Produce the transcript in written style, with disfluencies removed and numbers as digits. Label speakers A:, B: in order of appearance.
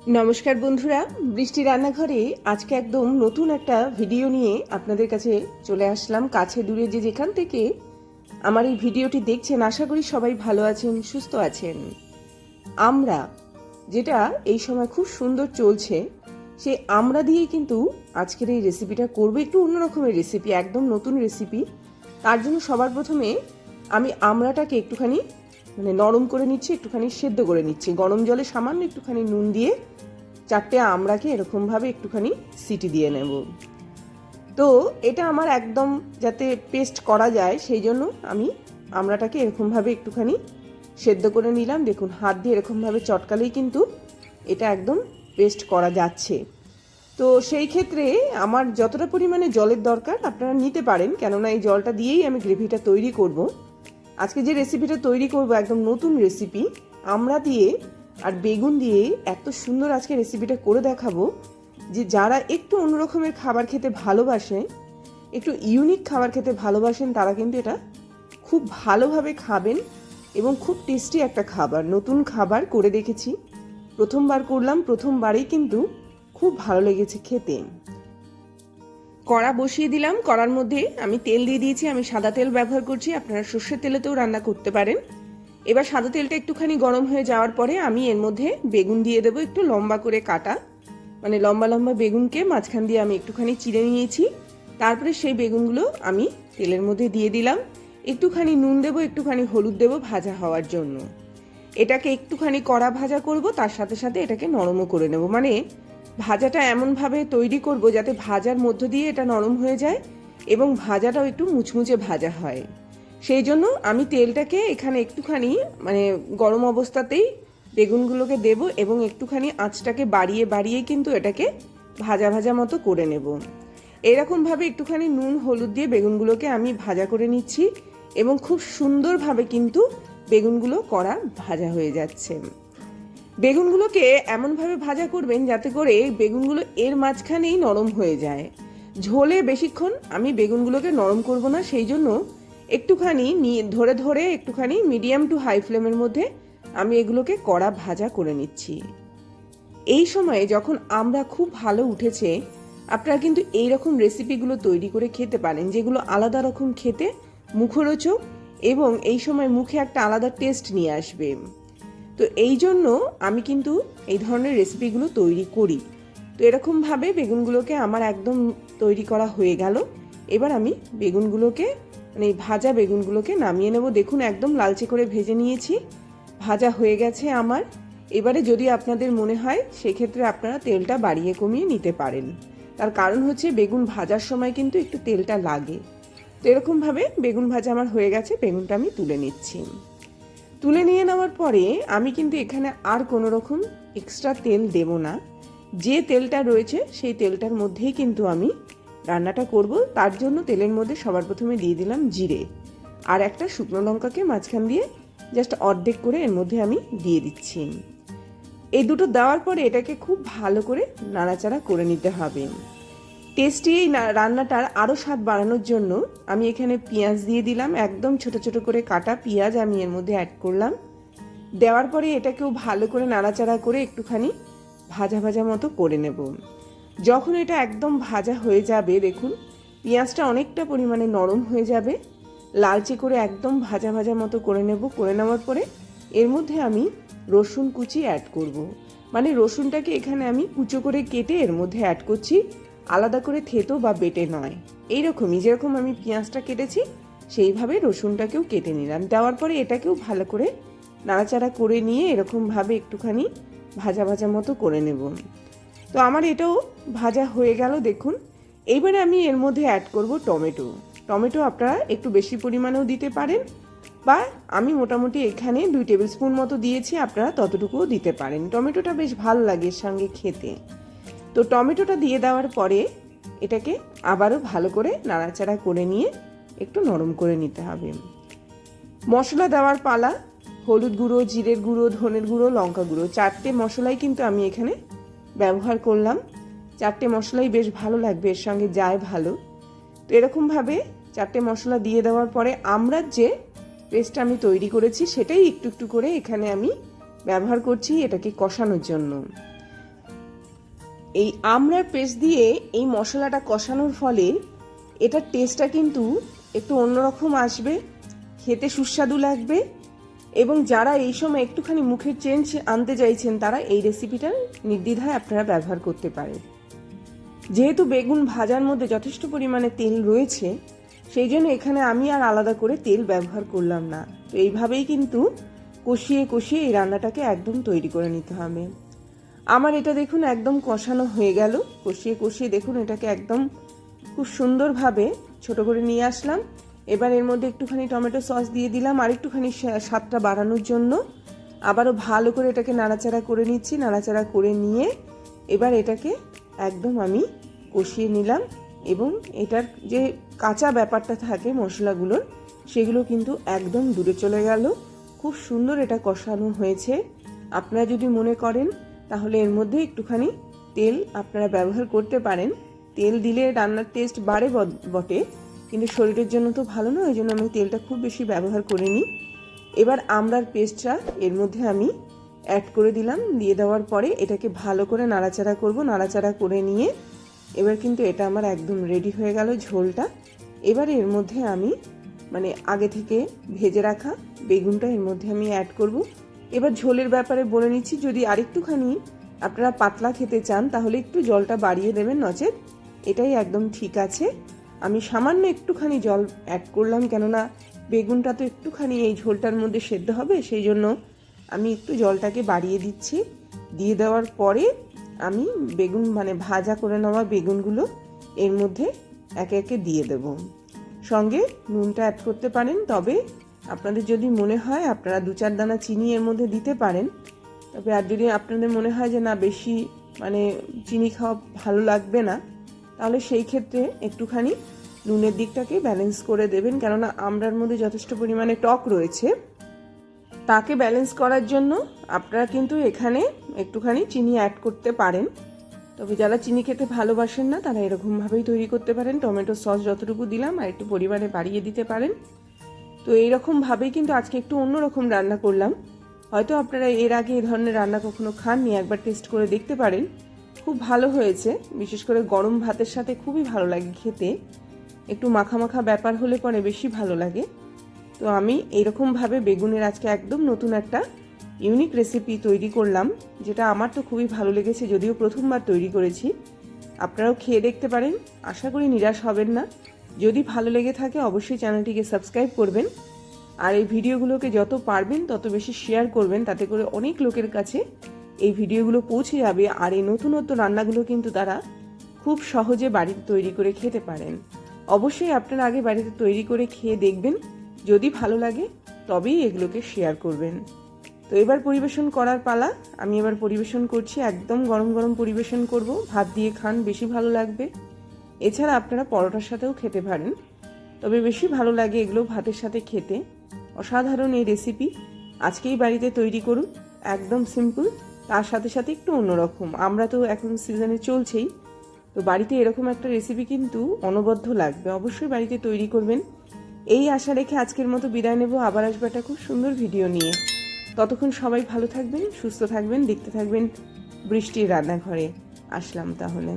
A: নমস্কার বন্ধুরা, বৃষ্টি রান্নাঘরে আজকে একদম নতুন একটা ভিডিও নিয়ে আপনাদের কাছে চলে আসলাম। কাছে দূরে যে যেখান থেকে আমার এই ভিডিওটি দেখছেন, আশা করি সবাই ভালো আছেন, সুস্থ আছেন। আমরা যেটা এই সময় খুব সুন্দর চলছে, সেই আমরা দিয়েই কিন্তু আজকের এই রেসিপিটা করবো। একটু অন্যরকমের রেসিপি, একদম নতুন রেসিপি। তার জন্য সবার প্রথমে আমি আমড়াটাকে একটুখানি নরম করে নিচ্ছি, একটুখানি সেদ্ধ করে নিচ্ছি। গরম জলে সামান্য একটুখানি নুন দিয়ে 4টে আমড়াকে এরকমভাবে একটুখানি সিটি দিয়ে নেব। তো এটা আমার একদম যাতে পেস্ট করা যায় সেই জন্য আমি আমড়াটাকে এরকমভাবে একটুখানি সেদ্ধ করে নিলাম। দেখুন, হাত দিয়ে এরকমভাবে চটকালেই কিন্তু এটা একদম পেস্ট করা যাচ্ছে। তো সেই ক্ষেত্রে আমার যতটা পরিমাণে জলের দরকার আপনারা নিতে পারেন, কেননা এই জলটা দিয়েই আমি গ্রেভিটা তৈরি করব। আজকে যে রেসিপিটা তৈরি করব একদম নতুন রেসিপি, আমড়া দিয়ে আর বেগুন দিয়ে এত সুন্দর আজকে রেসিপিটা করে দেখাবো যে যারা একটু অন্যরকমের খাবার খেতে ভালোবাসে, একটু ইউনিক খাবার খেতে ভালোবাসেন, তারা কিন্তু এটা খুব ভালোভাবে খাবেন এবং খুব টেস্টি একটা খাবার। নতুন খাবার করে দেখেছি, প্রথমবার করলাম, প্রথমবারেই কিন্তু খুব ভালো লেগেছে খেতে। কড়া বসিয়ে দিলাম, কড়ার মধ্যে আমি তেল দিয়ে দিয়েছি। আমি সাদা তেল ব্যবহার করছি, আপনারা সর্ষের তেলেতেও রান্না করতে পারেন। এবার সাদা তেলটা একটুখানি গরম হয়ে যাওয়ার পরে আমি এর মধ্যে বেগুন দিয়ে দেবো, একটু লম্বা করে কাটা, লম্বা লম্বা বেগুনকে মাঝখান দিয়ে আমি একটুখানি চিড়ে নিয়েছি। তারপরে সেই বেগুনগুলো আমি তেলের মধ্যে দিয়ে দিলাম। একটুখানি নুন দেবো, একটুখানি হলুদ দেবো ভাজা হওয়ার জন্য। এটাকে একটুখানি কড়া ভাজা করব, তার সাথে সাথে এটাকে নরমও করে নেব। ভাজাটা এমনভাবে তৈরি করব যাতে ভাজার মধ্য দিয়ে এটা নরম হয়ে যায় এবং ভাজাটাও একটু মুচমুচে ভাজা হয়। সেই জন্য আমি তেলটাকে এখানে একটুখানি গরম অবস্থাতেই বেগুনগুলোকে দেব এবং একটুখানি আঁচটাকে বাড়িয়ে বাড়িয়ে কিন্তু এটাকে ভাজা ভাজা মতো করে নেব। এরকমভাবে একটুখানি নুন হলুদ দিয়ে বেগুনগুলোকে আমি ভাজা করে নিচ্ছি এবং খুব সুন্দরভাবে কিন্তু বেগুনগুলো কড়া ভাজা হয়ে যাচ্ছে। বেগুনগুলোকে এমনভাবে ভাজা করবেন যাতে করে বেগুনগুলো এর মাঝখানেই নরম হয়ে যায়। ঝোলে বেশিক্ষণ আমি বেগুনগুলোকে নরম করব না, সেই জন্য একটুখানি ধরে ধরে একটুখানি মিডিয়াম টু হাই ফ্লেমের মধ্যে আমি এগুলোকে কড়া ভাজা করে নিচ্ছি। এই সময়ে যখন আমরা খুব ভালো উঠেছে, আপনারা কিন্তু এই রকম রেসিপিগুলো তৈরি করে খেতে পারেন, যেগুলো আলাদা রকম খেতে, মুখরোচক এবং এই সময় মুখে একটা আলাদা টেস্ট নিয়ে আসবে। তো এই জন্য আমি কিন্তু এই ধরনের রেসিপিগুলো তৈরি করি। তো এরকমভাবে বেগুনগুলোকে আমার একদম তৈরি করা হয়ে গেল। এবার আমি বেগুনগুলোকে ভাজা বেগুনগুলোকে নামিয়ে নেব। দেখুন, একদম লালচে করে ভেজে নিয়েছি, ভাজা হয়ে গেছে আমার। এবারে যদি আপনাদের মনে হয় সেক্ষেত্রে আপনারা তেলটা বাড়িয়ে কমিয়ে নিতে পারেন। তার কারণ হচ্ছে বেগুন ভাজার সময় কিন্তু একটু তেলটা লাগে। তো এরকমভাবে বেগুন ভাজা আমার হয়ে গেছে, বেগুনটা আমি তুলে নিচ্ছি। তুলে নিয়ে নেওয়ার পরে আমি কিন্তু এখানে আর কোনো রকম এক্সট্রা তেল দেব না। যে তেলটা রয়েছে সেই তেলটার মধ্যেই কিন্তু আমি রান্নাটা করব। তার জন্য তেলের মধ্যে সবার প্রথমে দিয়ে দিলাম জিরে, আর একটা শুকনো লঙ্কাকে মাঝখান দিয়ে জাস্ট অর্ধেক করে এর মধ্যে আমি দিয়ে দিচ্ছি। এই দুটো দেওয়ার পরে এটাকে খুব ভালো করে নাড়াচাড়া করে নিতে হবে। টেস্টি এই রান্নাটার আরও স্বাদ বাড়ানোর জন্য আমি এখানে পেঁয়াজ দিয়ে দিলাম, একদম ছোট ছোট করে কাটা পেঁয়াজ আমি এর মধ্যে অ্যাড করলাম। দেওয়ার পরে এটাকেও ভালো করে নাড়াচাড়া করে একটুখানি ভাজা ভাজা মতো করে নেব। যখন এটা একদম ভাজা হয়ে যাবে, দেখুন পেঁয়াজটা অনেকটা পরিমাণে নরম হয়ে যাবে, লালচে করে একদম ভাজা ভাজা মতো করে নেব। করে নেওয়ার পরে এর মধ্যে আমি রসুন কুচি অ্যাড করব। রসুনটাকে এখানে আমি কুচো করে কেটে এর মধ্যে অ্যাড করছি, আলাদা করে থেতো বা বেটে নয়। এইরকমই যেরকম আমি পেঁয়াজটা কেটেছি সেইভাবে রসুনটাকেও কেটে নিলাম। দেওয়ার পরে এটাকেও ভালো করে নাড়াচাড়া করে নিয়ে এরকমভাবে একটুখানি ভাজা ভাজা মতো করে নেব। তো আমার এটাও ভাজা হয়ে গেল। দেখুন, এইবারে আমি এর মধ্যে অ্যাড করব টমেটো। টমেটো আপনারা একটু বেশি পরিমাণেও দিতে পারেন, বা আমি মোটামুটি এখানে 2 টেবিল স্পুন মতো দিয়েছি, আপনারা ততটুকুও দিতে পারেন। টমেটোটা বেশ ভালো লাগে এর সঙ্গে খেতে। তো টমেটোটা দিয়ে দেওয়ার পরে এটাকে আবারও ভালো করে নাড়াচাড়া করে নিয়ে একটু নরম করে নিতে হবে। মশলা দেওয়ার পালা। হলুদ গুঁড়ো, জিরের গুঁড়ো, ধনের গুঁড়ো, লঙ্কা গুঁড়ো, 4টে মশলাই কিন্তু আমি এখানে ব্যবহার করলাম। 4টে মশলাই বেশ ভালো লাগবে, এর সঙ্গে যায় ভালো। তো এরকমভাবে 4টে মশলা দিয়ে দেওয়ার পরে আমরা যে পেস্টটা আমি তৈরি করেছি সেটাই একটু একটু করে এখানে আমি ব্যবহার করছি এটাকে কষানোর জন্য। এই আমড়ার পেস্ট দিয়ে এই মশলাটা কষানোর ফলে এটার টেস্টটা কিন্তু একটু অন্যরকম আসবে, খেতে সুস্বাদু লাগবে। এবং যারা এই সময় একটুখানি মুখের চেঞ্জ আনতে চাইছেন তারা এই রেসিপিটা নির্দ্বিধায় আপনারা ব্যবহার করতে পারেন। যেহেতু বেগুন ভাজার মধ্যে যথেষ্ট পরিমাণে তেল রয়েছে, সেই জন্য এখানে আমি আর আলাদা করে তেল ব্যবহার করলাম না। তো এইভাবেই কিন্তু কষিয়ে কষিয়ে এই রান্নাটাকে একদম তৈরি করে নিতে হবে। আমার এটা দেখুন একদম কষানো হয়ে গেল। কষিয়ে কষিয়ে দেখুন এটাকে একদম খুব সুন্দরভাবে ছোট করে নিয়ে আসলাম। এবার এর মধ্যে একটুখানি টমেটো সস দিয়ে দিলাম আর একটুখানি স্বাদটা বাড়ানোর জন্য। আবারও ভালো করে এটাকে নাড়াচাড়া করে নিচ্ছি। নাড়াচাড়া করে নিয়ে এবার এটাকে একদম আমি কষিয়ে নিলাম এবং এটার যে কাঁচা ব্যাপারটা থাকে মশলাগুলোর, সেগুলো কিন্তু একদম দূরে চলে গেল। খুব সুন্দর এটা কষানো হয়েছে। আপনারা যদি মনে করেন তাহলে এর মধ্যে একটুখানি তেল আপনারা ব্যবহার করতে পারেন। তেল দিলে রান্নার টেস্ট বাড়ে বটে, কিন্তু শরীরের জন্য তো ভালো না, ওই জন্য আমি তেলটা খুব বেশি ব্যবহার করিনি। এবার আমড়ার পেস্টটা এর মধ্যে আমি অ্যাড করে দিলাম। দিয়ে দেওয়ার পরে এটাকে ভালো করে নাড়াচাড়া করব। নাড়াচাড়া করে নিয়ে এবার কিন্তু এটা আমার একদম রেডি হয়ে গেল ঝোলটা। এবার এর মধ্যে আমি আগে থেকে ভেজে রাখা বেগুনটা এর মধ্যে আমি অ্যাড করব। এবার ঝোলের ব্যাপারে বলে নিচ্ছি, যদি আরেকটুখানি আপনারা পাতলা খেতে চান তাহলে একটু জলটা বাড়িয়ে দেবেন, নচেত এটাই একদম ঠিক আছে। আমি সামান্য একটুখানি জল অ্যাড করলাম, কেননা বেগুনটা তো একটুখানি এই ঝোলটার মধ্যে সেদ্ধ হবে, সেই জন্য আমি একটু জলটাকে বাড়িয়ে দিচ্ছি। দিয়ে দেওয়ার পরে আমি বেগুন ভাজা করে নেওয়া বেগুনগুলো এর মধ্যে একে একে দিয়ে দেব। সঙ্গে নুনটা অ্যাড করতে পারেন, তবে আপনাদের যদি মনে হয় আপনারা 2-4 দানা চিনি এর মধ্যে দিতে পারেন। তবে আর যদি আপনাদের মনে হয় যে না বেশি চিনি খাওয়া ভালো লাগবে না, তাহলে সেই ক্ষেত্রে একটুখানি নুনের দিকটাকে ব্যালেন্স করে দেবেন, কেননা আমড়ার মধ্যে যথেষ্ট পরিমাণে টক রয়েছে। তাকে ব্যালেন্স করার জন্য আপনারা কিন্তু এখানে একটুখানি চিনি অ্যাড করতে পারেন। তবে যারা চিনি খেতে ভালোবাসেন না তারা এরকমভাবেই তৈরি করতে পারেন। টমেটো সস যতটুকু দিলাম আর একটু পরিমাণে বাড়িয়ে দিতে পারেন। তো এইরকমভাবেই কিন্তু আজকে একটু অন্যরকম রান্না করলাম। হয়তো আপনারা এর আগে এই ধরনের রান্না কখনো খাননি, একবার টেস্ট করে দেখতে পারেন। খুব ভালো হয়েছে, বিশেষ করে গরম ভাতের সাথে খুবই ভালো লাগে খেতে। একটু মাখা মাখা ব্যাপার হলে পরে বেশি ভালো লাগে। তো আমি এইরকমভাবে বেগুনের আজকে একদম নতুন একটা ইউনিক রেসিপি তৈরি করলাম, যেটা আমার তো খুবই ভালো লেগেছে, যদিও প্রথমবার তৈরি করেছি। আপনারাও খেয়ে দেখতে পারেন, আশা করি নিরাশ হবেন না। যদি ভালো লেগে থাকে অবশ্যই চ্যানেলটিকে সাবস্ক্রাইব করবেন আর এই ভিডিওগুলোকে যত পারবেন তত বেশি শেয়ার করবেন, তাতে করে অনেক লোকের কাছে এই ভিডিওগুলো পৌঁছে যাবে আর এই নতুনত্ব রান্নাগুলো কিন্তু তারা খুব সহজে বাড়িতে তৈরি করে খেতে পারেন। অবশ্যই আপনারা আগে বাড়িতে তৈরি করে খেয়ে দেখবেন, যদি ভালো লাগে তবেই এগুলোকে শেয়ার করবেন। তো এবার পরিবেশন করার পালা। আমি এবার পরিবেশন করছি, একদম গরম গরম পরিবেশন করব। ভাত দিয়ে খান, বেশি ভালো লাগবে। এছাড়া আপনারা পরোটার সাথেও খেতে পারেন, তবে বেশি ভালো লাগে এগুলো ভাতের সাথে খেতে। অসাধারণ এই রেসিপি, আজকেই বাড়িতে তৈরি করুন। একদম সিম্পল, তার সাথে সাথে একটু অন্যরকম। আমরা তো এখন সিজনে চলছেই, তো বাড়িতে এরকম একটা রেসিপি কিন্তু অনবদ্য লাগবে। অবশ্যই বাড়িতে তৈরি করবেন। এই আশা রেখে আজকের মতো বিদায় নেব। আবার আসবে একটা খুব সুন্দর ভিডিও নিয়ে। ততক্ষণ সবাই ভালো থাকবেন, সুস্থ থাকবেন, দেখতে থাকবেন বৃষ্টির রান্নাঘরে। আসলাম তাহলে।